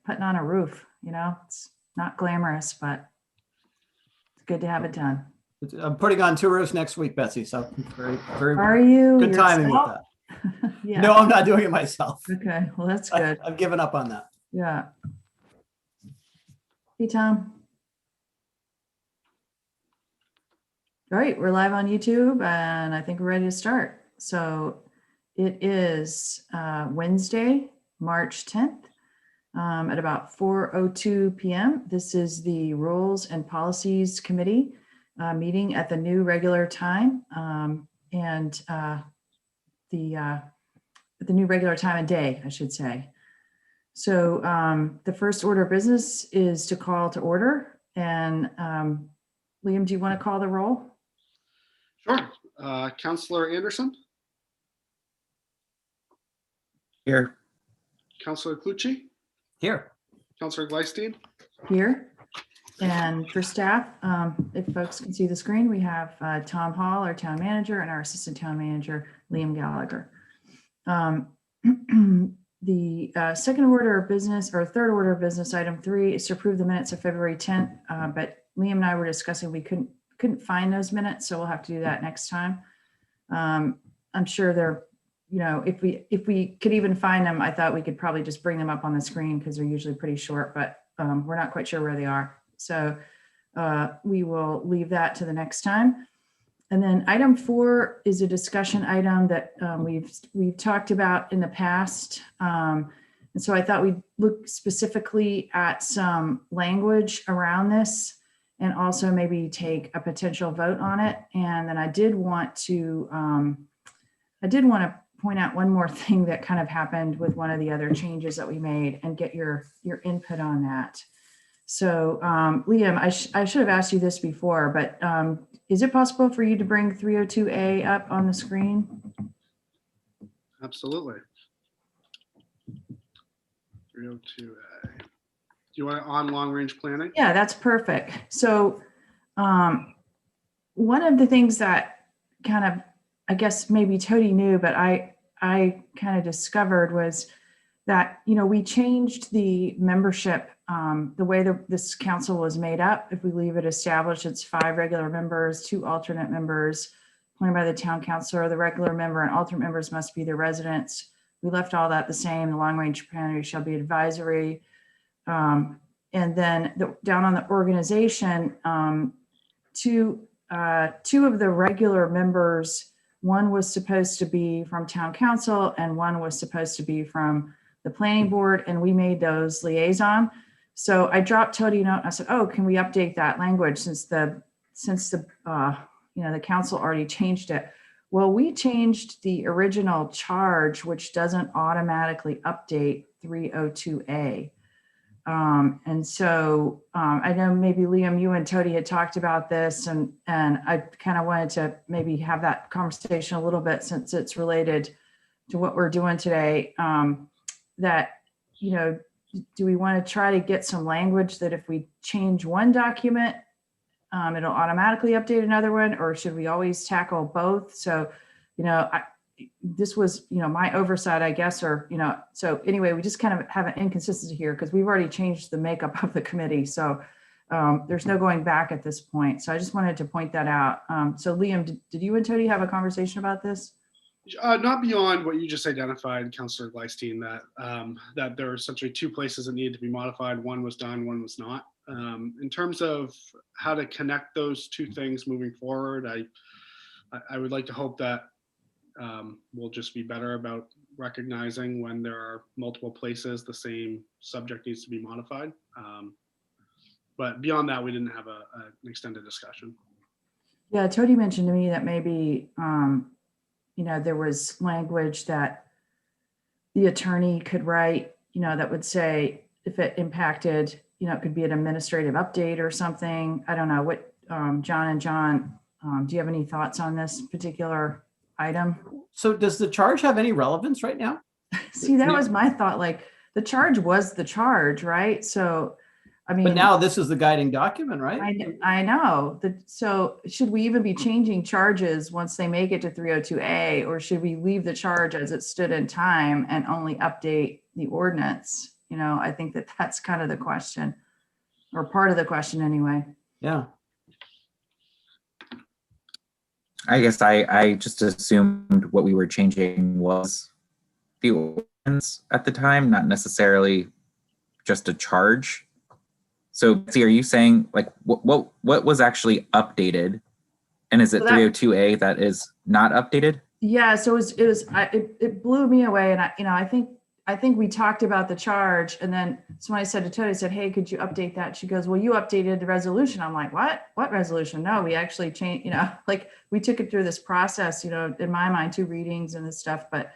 putting on a roof, it's not glamorous, but it's good to have it done. I'm putting on 2 roofs next week, Betsy. So very, very Are you? good timing with yourself? that. Yeah. No, I'm not doing it myself. Okay, well, that's good. I've given up on that. Yeah. Hey, Tom. All right, we're live on YouTube and I think we're ready to start. So it is Wednesday, March 10th at about 4:02 p.m. This is the Rules and Policies Committee meeting at the new regular time the new regular time of day, I should say. So the first order of business is to call to order. And Liam, do you want to call the roll? Sure. Councillor Anderson, Here. Councillor Clucci, Here. Councillor Gleisteen, Here. And for staff, if folks can see the screen, we have Tom Hall, our town manager, and our assistant town manager, Liam Gallagher. The second order of business, or third order of business, item 3, is to approve the minutes of February 10th. But Liam and I were discussing we couldn't find those minutes, so we'll have to do that next time. I'm sure they're, if we could even find them, I thought we could probably just bring them up on the screen because they're usually pretty short, but we're not quite sure where they are. So we will leave that to the next time. And then item 4 is a discussion item that we've talked about in the past. And so I thought we'd look specifically at some language around this and also maybe take a potential vote on it. And then I did want to point out one more thing that kind of happened with one of the other changes that we made and get your input on that. So Liam, I should have asked you this before, but is it possible for you to bring 302A up on the screen? absolutely. 302A. Do you want it on long range planning? Yeah, that's perfect. So one of the things that kind of, I guess maybe Tody knew, but I kind of discovered was that, we changed the membership, the way that this council was made up. If we leave it established, it's 5 regular members, 2 alternate members appointed by the town councilor. The regular member and alternate members must be the residents. We left all that the same. The long range planning shall be advisory. And then down on the organization, 2 of the regular members, one was supposed to be from town council and one was supposed to be from the planning board, and we made those liaison. So I dropped Tody a note and I said, oh, can we update that language since the council already changed it? Well, we changed the original charge, which doesn't automatically update 302A. And so I know maybe Liam, you and Tody had talked about this, and I kind of wanted to maybe have that conversation a little bit since it's related to what we're doing today. That, do we want to try to get some language that if we change one document, it'll automatically update another one, or should we always tackle both? So, this was, my oversight, I guess, or, so anyway, we just kind of have an inconsistency here because we've already changed the makeup of the committee. So there's no going back at this point. So I just wanted to point that out. So Liam, did you and Tody have a conversation about this? Not beyond what you just identified, Councillor Gleisteen, that there are essentially 2 places that needed to be modified. One was done, one was not. In terms of how to connect those 2 things moving forward, I would like to hope that we'll just be better about recognizing when there are multiple places the same subject needs to be modified. But beyond that, we didn't have an extended discussion. Yeah, Tody mentioned to me that maybe there was language that the attorney could write, that would say if it impacted, it could be an administrative update or something. I don't know what, John, do you have any thoughts on this particular item? So does the charge have any relevance right now? See, that was my thought. Like the charge was the charge, right? So, I mean, But now this is the guiding document, right? I know that. So should we even be changing charges once they make it to 302A, or should we leave the charge as it stood in time and only update the ordinance? I think that that's kind of the question, or part of the question anyway. Yeah. I guess I just assumed what we were changing was the ordinance at the time, not necessarily just a charge. So, Betsy, are you saying like what was actually updated, and is it So that- 302A that is not updated? Yeah, so it blew me away, and I think we talked about the charge, and then so when I said to Tony, I said, "Hey, could you update that?" She goes, "Well, you updated the resolution." I'm like, "What? What resolution?" No, we actually changed. Like we took it through this process. In my mind, 2 readings and this stuff. But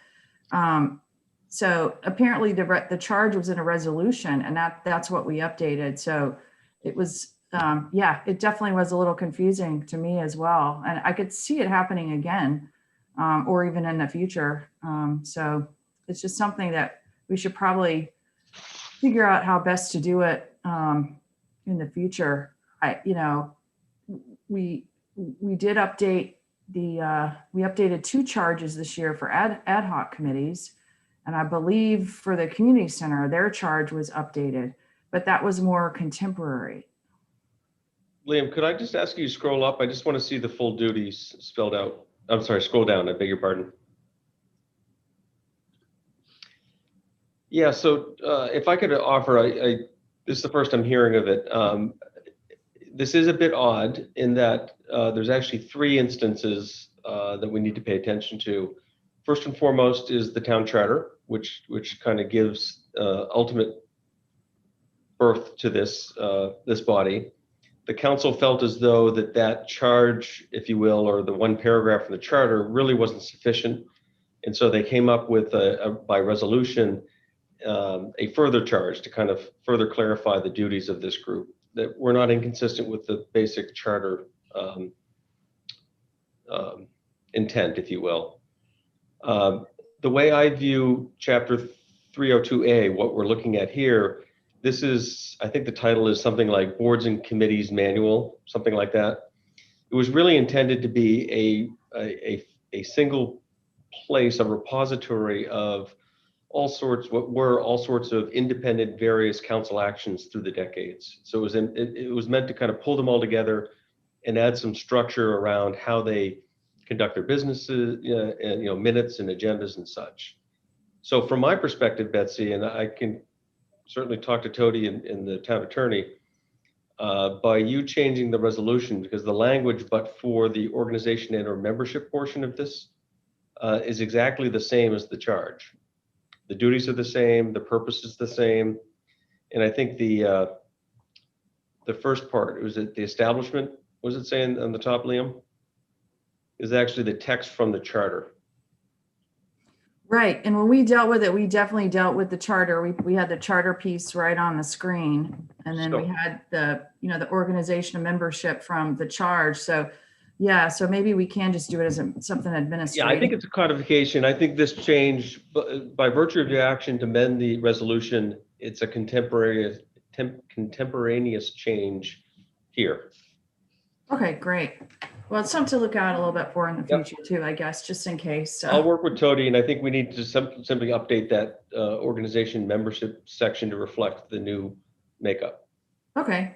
so apparently the charge was in a resolution, and that's what we updated. So it was it definitely was a little confusing to me as well, and I could see it happening again. Or even in the future. So it's just something that we should probably figure out how best to do it in the future. We did update we updated 2 charges this year for ad hoc committees. And I believe for the community center, their charge was updated, but that was more contemporary. Liam, could I just ask you to scroll up? I just want to see the full duties spelled out. I'm sorry, scroll down, I beg your pardon. Yeah, so if I could offer, this is the first I'm hearing of it. This is a bit odd in that there's actually 3 instances that we need to pay attention to. First and foremost is the town charter, which kind of gives ultimate birth to this body. The council felt as though that charge, if you will, or the 1 paragraph in the charter really wasn't sufficient. And so they came up with by resolution, a further charge to kind of further clarify the duties of this group that were not inconsistent with the basic charter intent, if you will. The way I view chapter 302A, what we're looking at here, this is, I think the title is something like Boards and Committees Manual, something like that. It was really intended to be a single place, a repository of what were all sorts of independent various council actions through the decades. So it was meant to kind of pull them all together and add some structure around how they conduct their businesses, and minutes and agendas and such. So from my perspective, Betsy, and I can certainly talk to Tody and the town attorney, by you changing the resolution, because the language but for the organization and or membership portion of this is exactly the same as the charge. The duties are the same, the purpose is the same. And I think the first part, was it the establishment, was it saying on the top, Liam? Is actually the text from the charter. Right. And when we dealt with it, we definitely dealt with the charter. We had the charter piece right on the screen. And then we had the organization of membership from the charge. So yeah, so maybe we can just do it as something administrative. Yeah, I think it's a codification. I think this change, by virtue of your action to amend the resolution, it's a contemporaneous change here. Okay, great. Well, it's something to look out a little bit for in the future too, I guess, just in case. So. I'll work with Tody, and I think we need to simply update that organization membership section to reflect the new makeup. Okay,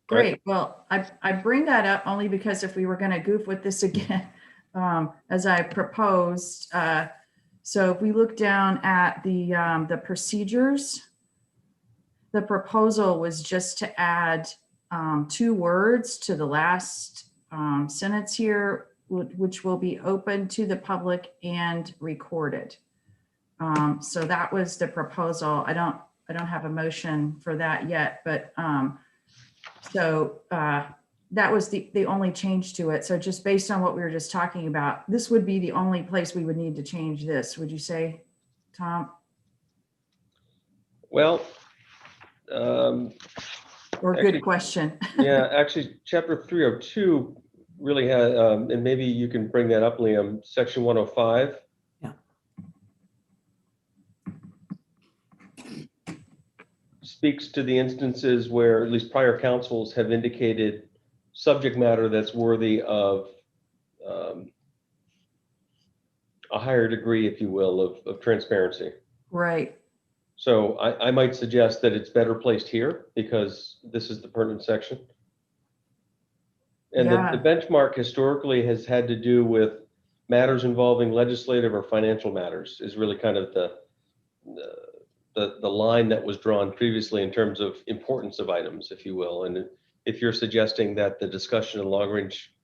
great. Well, I bring that up only because if we were going to goof with this again, as I proposed, so if we look down at the procedures, the proposal was just to add 2 words to the last sentence here, which will be open to the public and recorded. So that was the proposal. I don't have a motion for that yet, but that was the only change to it. So just based on what we were just talking about, this would be the only place we would need to change this. Would you say, Tom? Well, Or actually, good question. yeah, actually, chapter 302 really had, and maybe you can bring that up, Liam, section 105. Yeah. Speaks to the instances where at least prior councils have indicated subject matter that's worthy of a higher degree, if you will, of transparency. Right. So I might suggest that it's better placed here because this is the pertinent section. And Yeah. the benchmark historically has had to do with matters involving legislative or financial matters is really kind of the line that was drawn previously in terms of importance of items, if you will. And if you're suggesting that the discussion of long range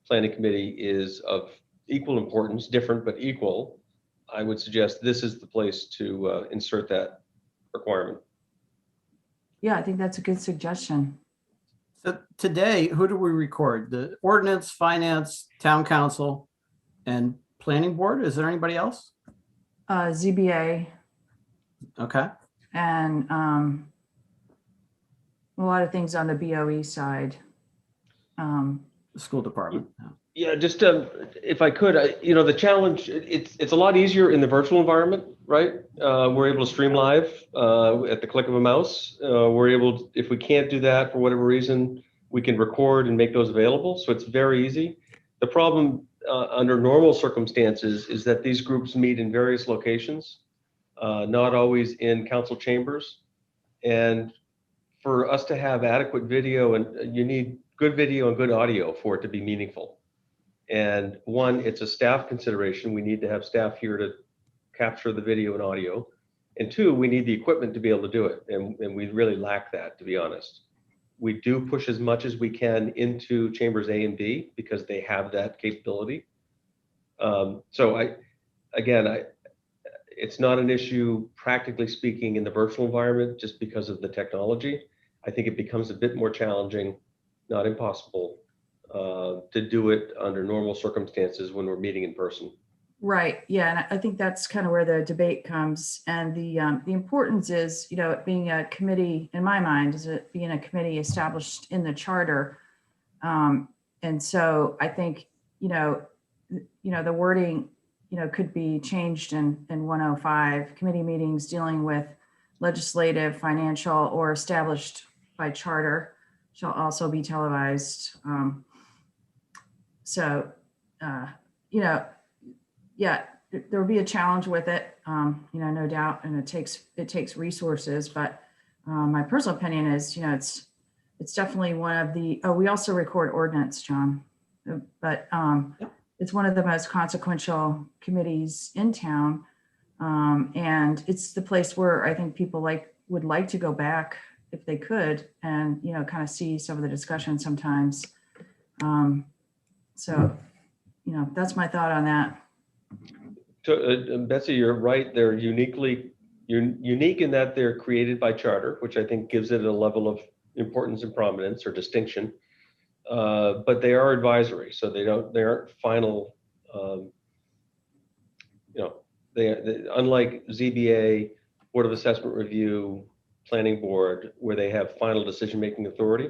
planning committee is of equal importance, different but equal, I would suggest this is the place to insert that requirement. Yeah, I think that's a good suggestion. So today, who do we record? The ordinance, finance, town council, and planning board? Is there anybody else? ZBA Okay, and a lot of things on the BOE side. the school department. Yeah. Yeah, just if I could, the challenge, it's a lot easier in the virtual environment, right? We're able to stream live at the click of a mouse. We're able to, if we can't do that for whatever reason, we can record and make those available. So it's very easy. The problem under normal circumstances is that these groups meet in various locations, not always in council chambers. And for us to have adequate video, and you need good video and good audio for it to be meaningful. And one, it's a staff consideration. We need to have staff here to capture the video and audio. And two, we need the equipment to be able to do it. And we really lack that, to be honest. We do push as much as we can into chambers A and B because they have that capability. So it's not an issue, practically speaking, in the virtual environment just because of the technology. I think it becomes a bit more challenging, not impossible, to do it under normal circumstances when we're meeting in person. Right. Yeah. And I think that's kind of where the debate comes. And the importance is, it being a committee, in my mind, is it being a committee established in the charter. And so I think, the wording, could be changed in 105. Committee meetings dealing with legislative, financial, or established by charter shall also be televised. Yeah, there will be a challenge with it, no doubt, and it takes resources. But my personal opinion is, it's definitely one of the. Oh, we also record ordinance, John, but it's one of the most consequential committees in town, and it's the place where I think people would like to go back if they could, and kind of see some of the discussion sometimes. So, that's my thought on that. So, Betsy, you're right. They're unique in that they're created by charter, which I think gives it a level of importance and prominence or distinction. But they are advisory, so they aren't final. They unlike ZBA, Board of Assessment Review, Planning Board, where they have final decision-making authority.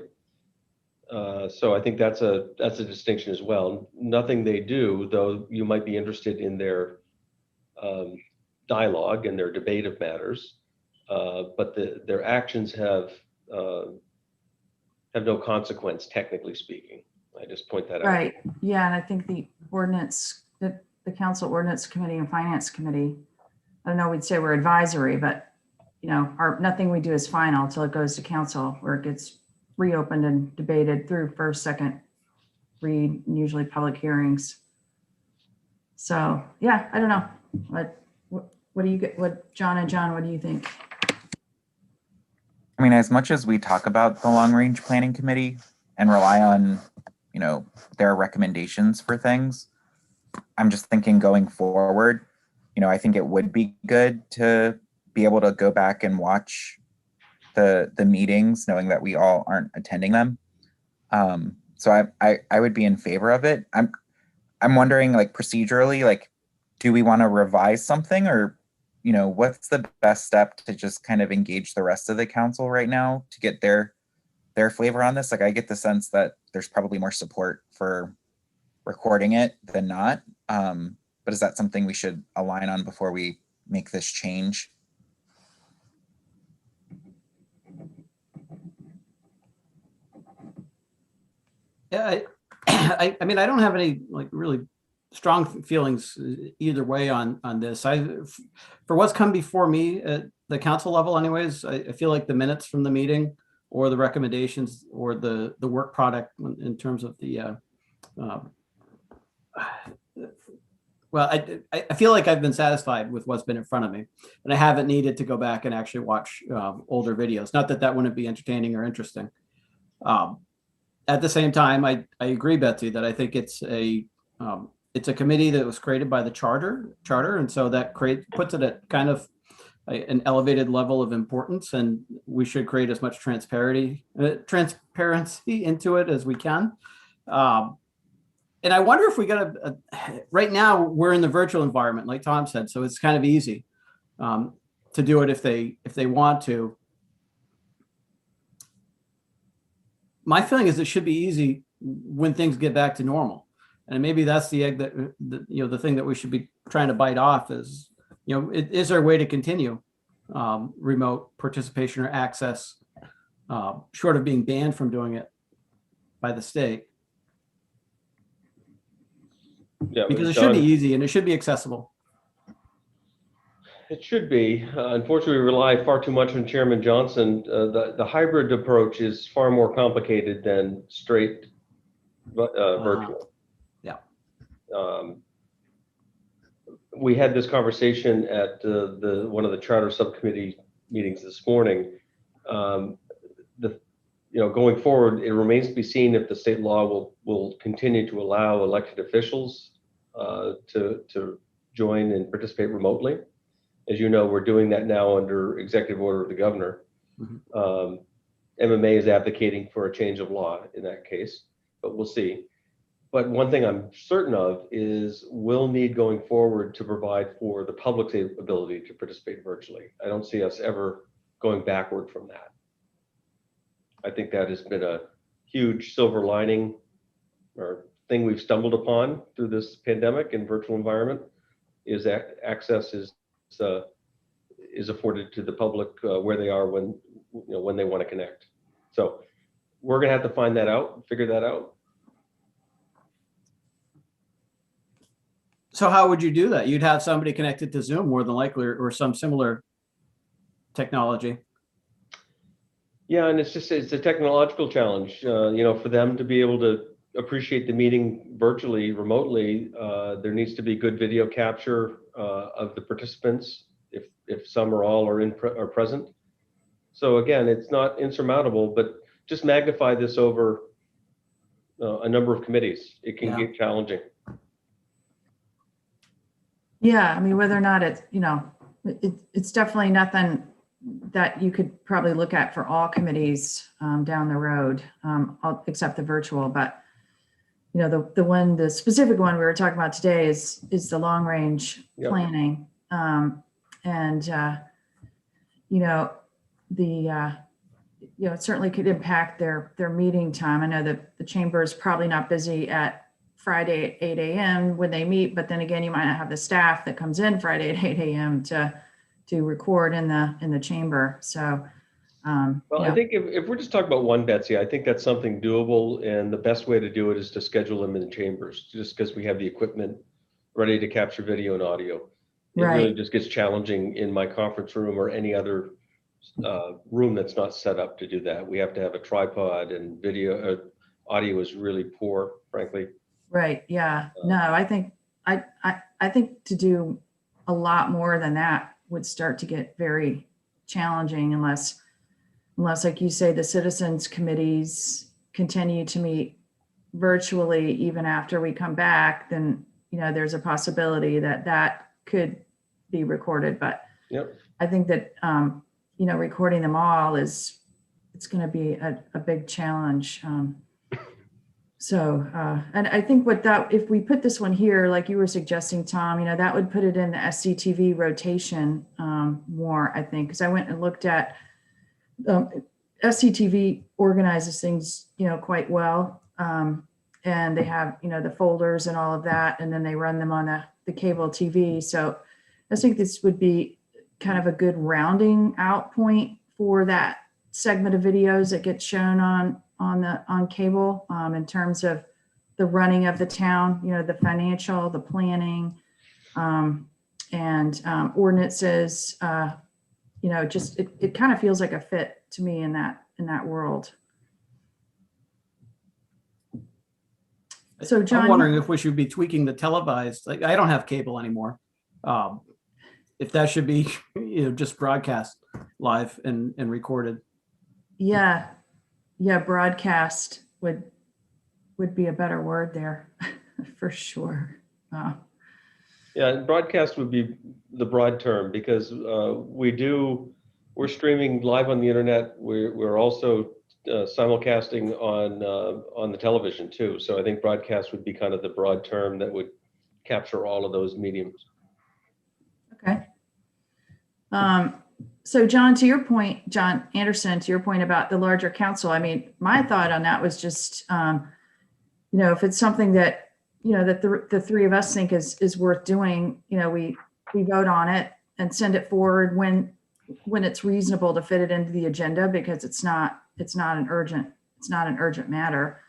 So I think that's a distinction as well. Nothing they do, though you might be interested in their dialogue and their debate of matters, but their actions have no consequence, technically speaking. I just point that out. Right. Yeah, and I think the council ordinance committee and finance committee, I don't know, we'd say we're advisory, but nothing we do is final until it goes to council, where it gets reopened and debated through first, second read, and usually public hearings. So yeah, I don't know. What do you get? John, what do you think? I mean, as much as we talk about the long range planning committee and rely on, their recommendations for things, I'm just thinking going forward, I think it would be good to be able to go back and watch the meetings, knowing that we all aren't attending them. So I would be in favor of it. I'm wondering, procedurally, do we want to revise something, or what's the best step to just kind of engage the rest of the council right now to get their flavor on this? I get the sense that there's probably more support for recording it than not. But is that something we should align on before we make this change? Yeah, I mean, I don't have any really strong feelings either way on this. For what's come before me, the council level anyways, I feel like the minutes from the meeting or the recommendations or the work product in terms of the, well, I feel like I've been satisfied with what's been in front of me, and I haven't needed to go back and actually watch older videos. Not that that wouldn't be entertaining or interesting. At the same time, I agree, Betsy, that I think it's a committee that was created by the charter, and so that puts it at kind of an elevated level of importance, and we should create as much transparency into it as we can. And I wonder if we got right now we're in the virtual environment, like Tom said, so it's kind of easy to do it if they want to. My feeling is it should be easy when things get back to normal, and maybe that's the egg that the thing that we should be trying to bite off is, is there a way to continue remote participation or access, short of being banned from doing it by the state. Yeah, Because it should be easy and it should be accessible. It should be. Unfortunately, we rely far too much on Chairman Johnson. The hybrid approach is far more complicated than straight virtual. Yeah. We had this conversation at one of the charter subcommittee meetings this morning. Going forward, it remains to be seen if the state law will continue to allow elected officials to join and participate remotely. As you know, we're doing that now under executive order of the governor. Mm-hmm. MMA is advocating for a change of law in that case, but we'll see. But one thing I'm certain of is we'll need going forward to provide for the public's ability to participate virtually. I don't see us ever going backward from that. I think that has been a huge silver lining or thing we've stumbled upon through this pandemic and virtual environment, is that access is afforded to the public where they are when they want to connect. So we're going to have to find that out, figure that out. So how would you do that? You'd have somebody connected to Zoom more than likely, or some similar technology. Yeah, and it's a technological challenge, for them to be able to appreciate the meeting virtually, remotely. There needs to be good video capture of the participants, if some or all are present. So again, it's not insurmountable, but just magnify this over a number of committees. It can get challenging. Yeah, I mean, whether or not it's definitely nothing that you could probably look at for all committees down the road, except the virtual. But the specific one we were talking about today is the long range planning, it certainly could impact their meeting time. I know that the chamber is probably not busy at Friday at 8 a.m. when they meet, but then again, you might not have the staff that comes in Friday at 8 a.m. to record in the chamber. So, I think if we're just talking about one, Betsy, I think that's something doable, and the best way to do it is to schedule them in the chambers, just because we have the equipment ready to capture video and audio. It really just gets challenging in my conference room or any other room that's not set up to do that. We have to have a tripod, and audio is really poor, frankly. Right. Yeah. No, I think to do a lot more than that would start to get very challenging unless, like you say, the citizens committees continue to meet virtually even after we come back. Then there's a possibility that could be recorded. But I think that recording them all it's going to be a big challenge. And I think if we put this one here, like you were suggesting, Tom, that would put it in the SCTV rotation more, I think, because I went and looked at SCTV organizes things, quite well. And they have, the folders and all of that, and then they run them on the cable TV. So I think this would be kind of a good rounding out point for that segment of videos that gets shown on cable in terms of the running of the town, the financial, the planning, and ordinances, just, it kind of feels like a fit to me in that world. So John, I'm wondering if we should be tweaking the televised, like, I don't have cable anymore. If that should be, just broadcast live and recorded. yeah, broadcast would be a better word there for sure. Yeah, and broadcast would be the broad term because we're streaming live on the internet. We're also simulcasting on the television too. So I think broadcast would be kind of the broad term that would capture all of those mediums. Okay. So John, to your point, John Anderson, to your point about the larger council, I mean, my thought on that was just, if it's something that, that the three of us think is worth doing, we vote on it and send it forward when it's reasonable to fit it into the agenda, because it's not an urgent matter.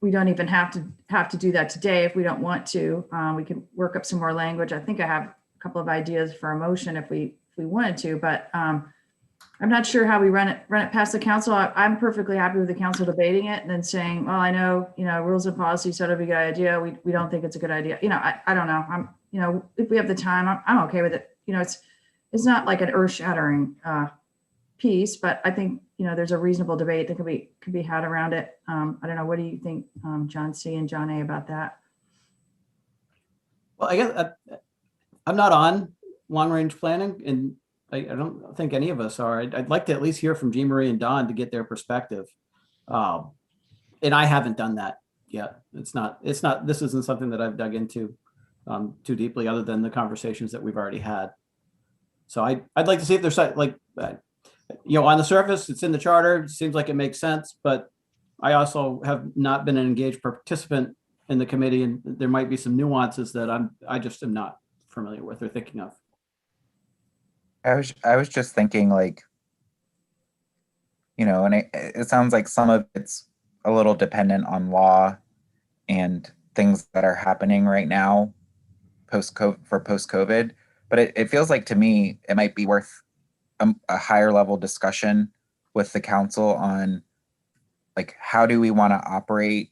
We don't even have to do that today if we don't want to. We can work up some more language. I think I have a couple of ideas for a motion if we wanted to, but I'm not sure how we run it past the council. I'm perfectly happy with the council debating it and then saying, well, I know, rules and policy said it'd be a good idea. We don't think it's a good idea. I don't know. If we have the time, I'm okay with it. It's not like an earth shattering piece, but I think, there's a reasonable debate that could be had around it. I don't know. What do you think, John C. and John A. about that? Well, I guess I'm not on long range planning, and I don't think any of us are. I'd like to at least hear from Jean Marie and Don to get their perspective. And I haven't done that yet. This isn't something that I've dug into too deeply, other than the conversations that we've already had. So I'd like to see if there's on the surface, it's in the charter. It seems like it makes sense, but I also have not been an engaged participant in the committee, and there might be some nuances that I just am not familiar with or thinking of. I was just thinking, like, and it sounds like some of it's a little dependent on law and things that are happening right now post-COVID, but it feels like to me it might be worth a higher level discussion with the council on, like, how do we want to operate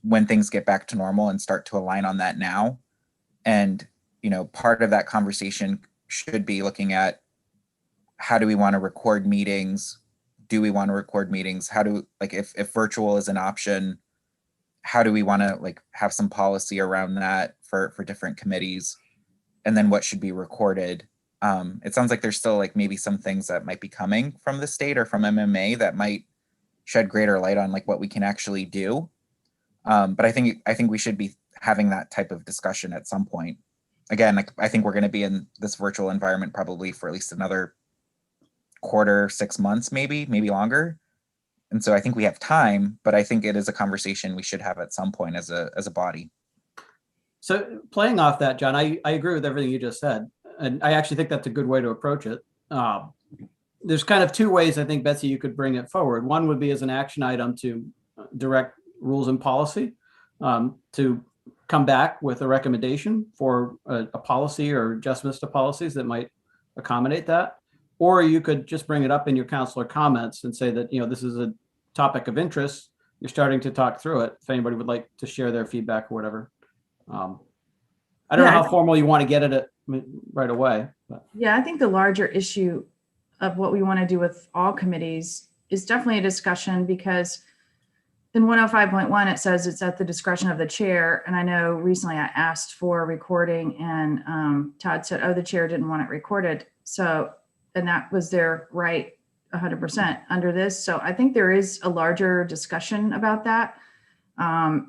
when things get back to normal and start to align on that now. And part of that conversation should be looking at, how do we want to record meetings? Do we want to record meetings? If virtual is an option, how do we want to have some policy around that for different committees? And then what should be recorded? It sounds like there's still maybe some things that might be coming from the state or from MMA that might shed greater light on what we can actually do. But I think we should be having that type of discussion at some point. Again, I think we're going to be in this virtual environment probably for at least another quarter, 6 months, maybe longer. And so I think we have time, but I think it is a conversation we should have at some point as a body. So playing off that, John, I agree with everything you just said. And I actually think that's a good way to approach it. There's kind of two ways I think, Betsy, you could bring it forward. One would be as an action item to direct rules and policy to come back with a recommendation for a policy or adjustments to policies that might accommodate that. Or you could just bring it up in your counselor comments and say that, this is a topic of interest. You're starting to talk through it. If anybody would like to share their feedback or whatever. I don't know how formal you want to get it right away. But. Yeah, I think the larger issue of what we want to do with all committees is definitely a discussion, because in 105.1, it says it's at the discretion of the chair. And I know recently I asked for recording, and Todd said, oh, the chair didn't want it recorded. So, and that was their right 100% under this. So I think there is a larger discussion about that. And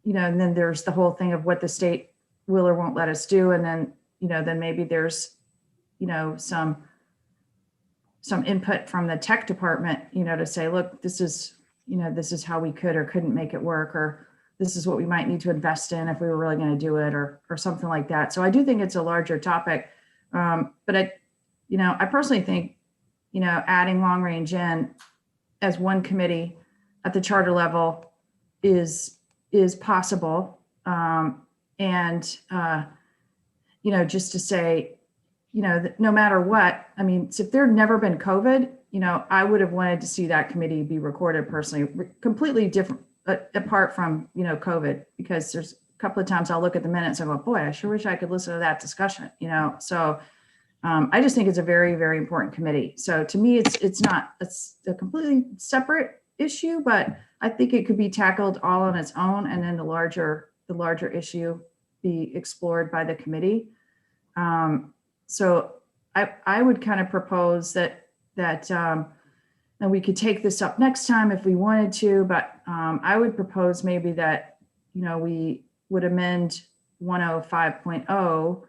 then there's the whole thing of what the state will or won't let us do. And then, then maybe there's, some input from the tech department, to say, look, this is how we could or couldn't make it work, or this is what we might need to invest in if we were really going to do it, or something like that. So I do think it's a larger topic. But I personally think, adding long range in as one committee at the charter level is possible. just to say, that no matter what, I mean, so if there'd never been COVID, I would have wanted to see that committee be recorded personally, completely different, apart from, COVID, because there's a couple of times I'll look at the minutes and go, boy, I sure wish I could listen to that discussion, so I just think it's a very, very important committee. So to me, it's a completely separate issue, but I think it could be tackled all on its own, and then the larger issue be explored by the committee. So I would kind of propose that and we could take this up next time if we wanted to, but I would propose maybe that we would amend 105.0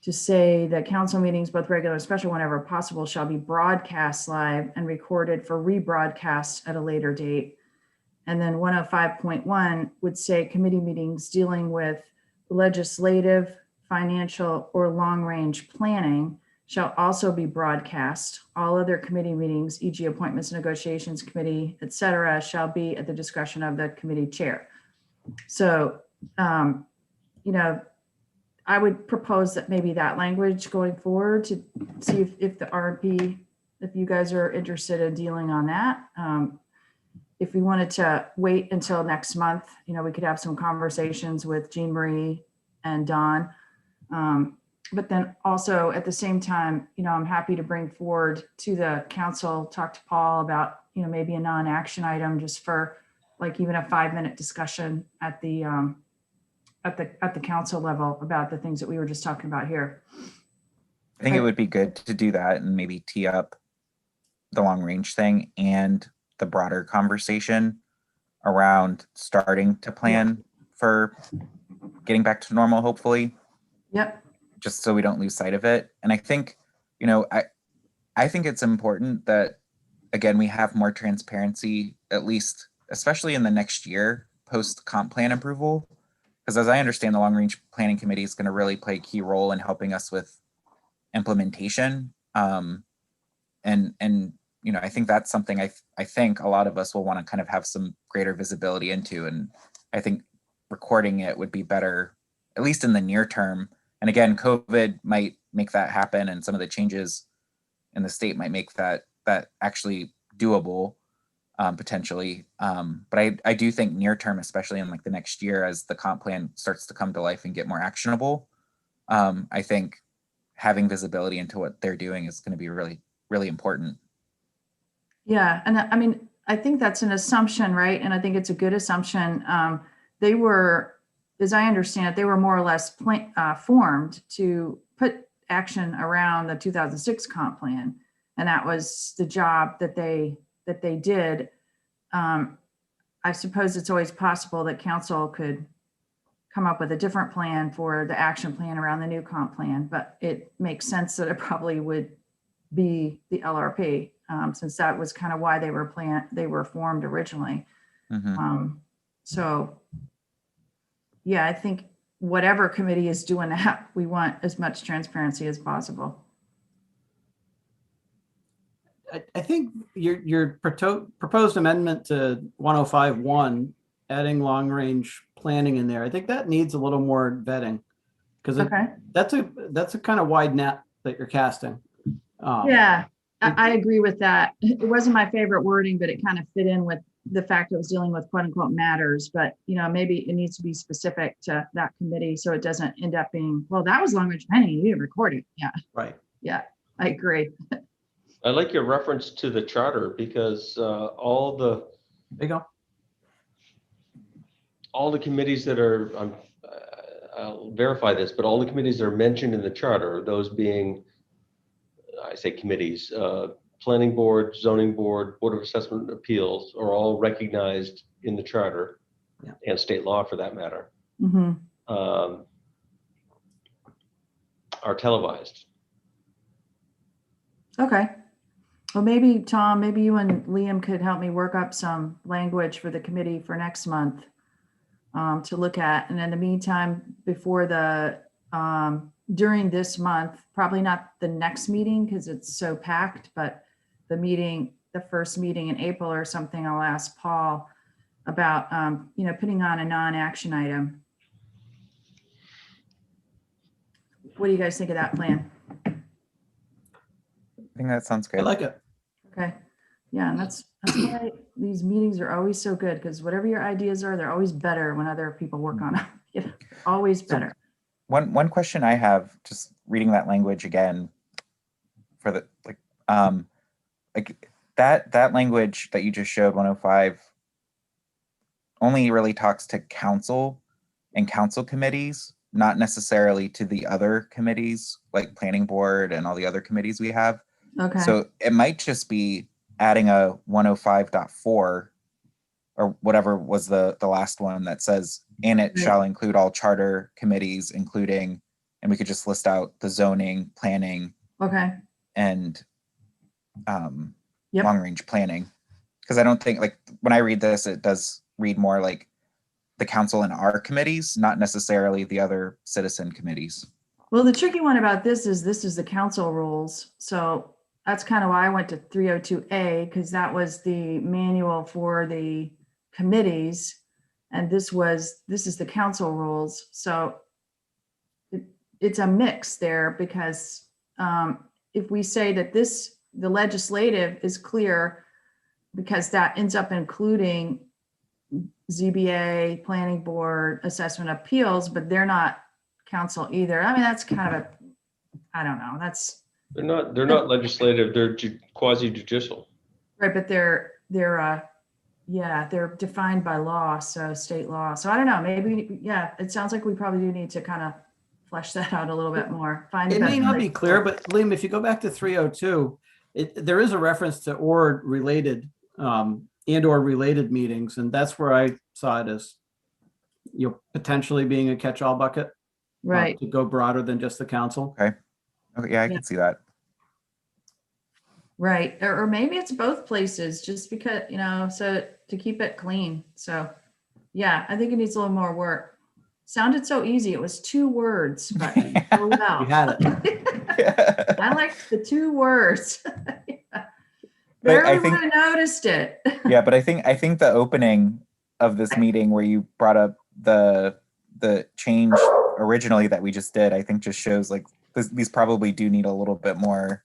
to say that council meetings, both regular and special, whenever possible, shall be broadcast live and recorded for rebroadcast at a later date. And then 105.1 would say committee meetings dealing with legislative, financial, or long-range planning shall also be broadcast. All other committee meetings, e.g. appointments, negotiations committee, et cetera, shall be at the discretion of the committee chair. So, I would propose that maybe that language going forward to see if the RP, if you guys are interested in dealing on that. If we wanted to wait until next month, we could have some conversations with Jean Marie and Don. But then also at the same time, I'm happy to bring forward to the council, talk to Paul about, maybe a non-action item just for like even a 5-minute discussion at the council level about the things that we were just talking about here. I think it would be good to do that and maybe tee up the long range thing and the broader conversation around starting to plan for getting back to normal, hopefully. Yep. Just so we don't lose sight of it. And I think, I think it's important that, again, we have more transparency, at least, especially in the next year post comp plan approval. Because as I understand, the long range planning committee is going to really play a key role in helping us with implementation. I think that's something I think a lot of us will want to kind of have some greater visibility into. And I think recording it would be better, at least in the near term. And again, COVID might make that happen, and some of the changes in the state might make that actually doable. Potentially. But I do think near term, especially in like the next year, as the comp plan starts to come to life and get more actionable, I think having visibility into what they're doing is going to be really, really important. Yeah. And I mean, I think that's an assumption, right? And I think it's a good assumption. They were, as I understand it, they were more or less formed to put action around the 2006 comp plan. And that was the job that they did. I suppose it's always possible that council could come up with a different plan for the action plan around the new comp plan, but it makes sense that it probably would be the LRP, since that was kind of why they were formed originally. Mm-hmm. So yeah, I think whatever committee is doing that, we want as much transparency as possible. I think your proposed amendment to 105.1, adding long range planning in there, I think that needs a little more vetting, because Okay. that's a kind of wide net that you're casting. Yeah, I agree with that. It wasn't my favorite wording, but it kind of fit in with the fact it was dealing with quote unquote matters, but maybe it needs to be specific to that committee so it doesn't end up being, well, that was long range planning, you didn't record it. Yeah. Right. Yeah, I agree. I like your reference to the charter because all the There you go. all the committees that are, I'll verify this, but all the committees that are mentioned in the charter, those being, I say committees, planning board, zoning board, board of assessment and appeals, are all recognized in the charter, Yeah. and state law for that matter, Mm-hmm. are televised. Okay. Well, maybe Tom, maybe you and Liam could help me work up some language for the committee for next month to look at. And in the meantime, before during this month, probably not the next meeting because it's so packed, but the first meeting in April or something, I'll ask Paul about, putting on a non-action item. What do you guys think of that plan? I think that sounds I good. like it. Okay, yeah, and that's why these meetings are always so good, because whatever your ideas are, they're always better when other people work on them. You know, always So- better. One question I have, just reading that language again, for the like that language that you just showed, 105, only really talks to council and council committees, not necessarily to the other committees like planning board and all the other committees we have. Okay, So it might just be adding a 105.4 or whatever was the last one that says, and it Right. shall include all charter committees, including, and we could just list out the zoning, planning, okay, and Yep. long range planning. Because I don't think, like, when I read this, it does read more like the council and our committees, not necessarily the other citizen committees. well, the tricky one about this is the council rules, so that's kind of why I went to 302A, because that was the manual for the committees, and this is the council rules, so it's a mix there, because if we say that the legislative is clear, because that ends up including ZBA, planning board, assessment appeals, but they're not council either. I mean, that's kind of I don't know, that's They're not legislative, they're quasi judicial. right, but they're defined by law, so state law. So I don't know, maybe, yeah, it sounds like we probably do need to kind of flesh that out a little bit more. Find the It may best not way be to clear, do it. but Liam, if you go back to 302, there is a reference to or related and or related meetings, and that's where I saw it as, you know, potentially being a catch-all bucket. Right, To go broader than just the council. Okay, yeah, I Yeah. can see that. right. Or maybe it's both places, just because, so to keep it clean. So, yeah, I think it needs a little more work. Sounded so easy. It was 2 words, but oh well. You had it. I like the 2 words. But I Barely think- would have noticed it. Yeah, but I think the opening of this meeting where you brought up the change originally that we just did, I think just shows like these probably do need a little bit more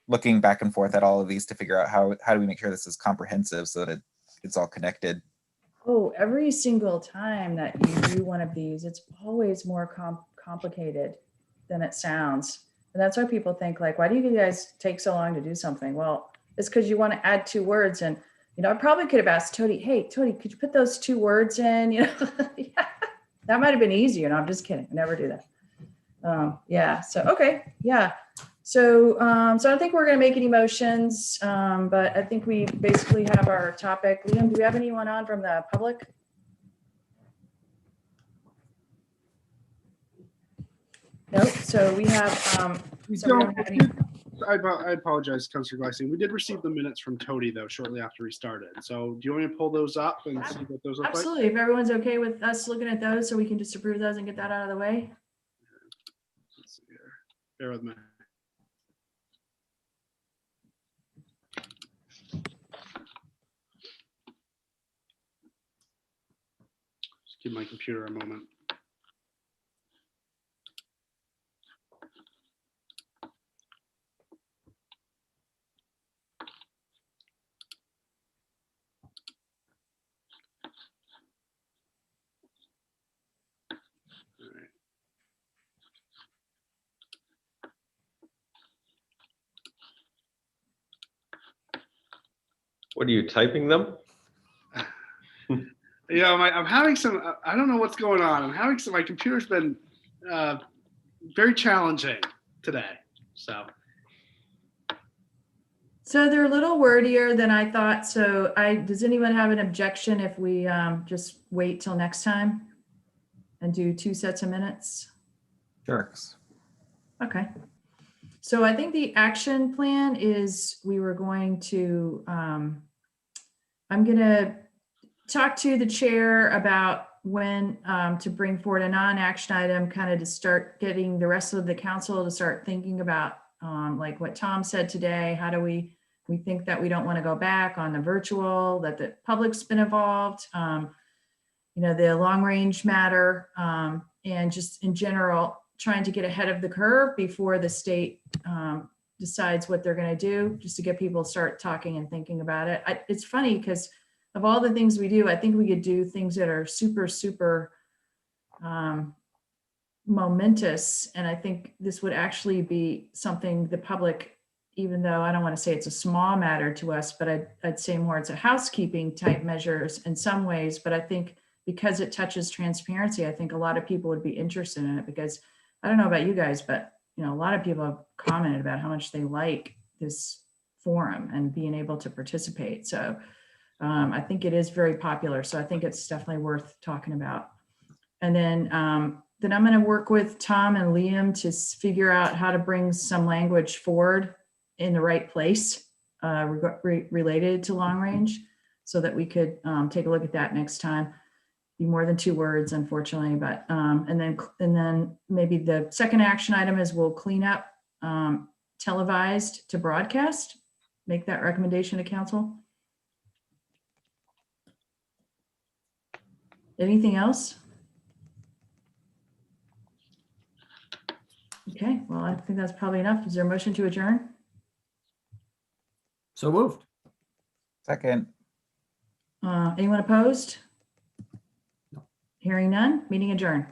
looking back and forth at all of these to figure out how do we make sure this is comprehensive so that it's all connected. Oh, every single time that you do one of these, it's always more complicated than it sounds. And that's why people think like, why do you guys take so long to do something? Well, it's because you want to add 2 words. And, I probably could have asked Tony, hey, Tony, could you put those 2 words in? Yeah, that might've been easier. No, I'm just kidding. I never do that. Yeah. So, okay. Yeah. So, so I don't think we're going to make any motions, but I think we basically have our topic. Liam, do we have anyone on from the public? Nope. So we have, so we don't have any. I apologize, Councilor Gleason. We did receive the minutes from Tody though shortly after we started. So do you want me to pull those up and see what those look like? Absolutely. If everyone's okay with us looking at those, so we can just approve those and get that out of the way. Let's see here. Bear with me. Just give my computer a moment. All right. What are you typing them? Yeah, I'm having some, I don't know what's going on. I'm having some, my computer's been very challenging today. So, So they're a little wordier than I thought. So does anyone have an objection if we just wait till next time and do 2 sets of minutes? Jerks. Okay. So I think the action plan is we were going to, I'm going to talk to the chair about when to bring forward a non-action item, kind of to start getting the rest of the council to start thinking about like what Tom said today. How do we think that we don't want to go back on the virtual, that the public's been involved, the long range matter, and just in general, trying to get ahead of the curve before the state decides what they're going to do, just to get people to start talking and thinking about it. It's funny because of all the things we do, I think we could do things that are super, super momentous. And I think this would actually be something the public, even though I don't want to say it's a small matter to us, but I'd say more it's a housekeeping type measures in some ways. But I think because it touches transparency, I think a lot of people would be interested in it, because I don't know about you guys, but a lot of people have commented about how much they like this forum and being able to participate. So I think it is very popular. So I think it's definitely worth talking about. And then I'm going to work with Tom and Liam to figure out how to bring some language forward in the right place related to long range, so that we could take a look at that next time. Be more than 2 words, unfortunately, but and then maybe the second action item is we'll clean up televised to broadcast, make that recommendation to council. Anything else? Okay, well, I think that's probably enough. Is there a motion to adjourn? So moved. Second. Anyone opposed? Hearing none, meeting adjourned.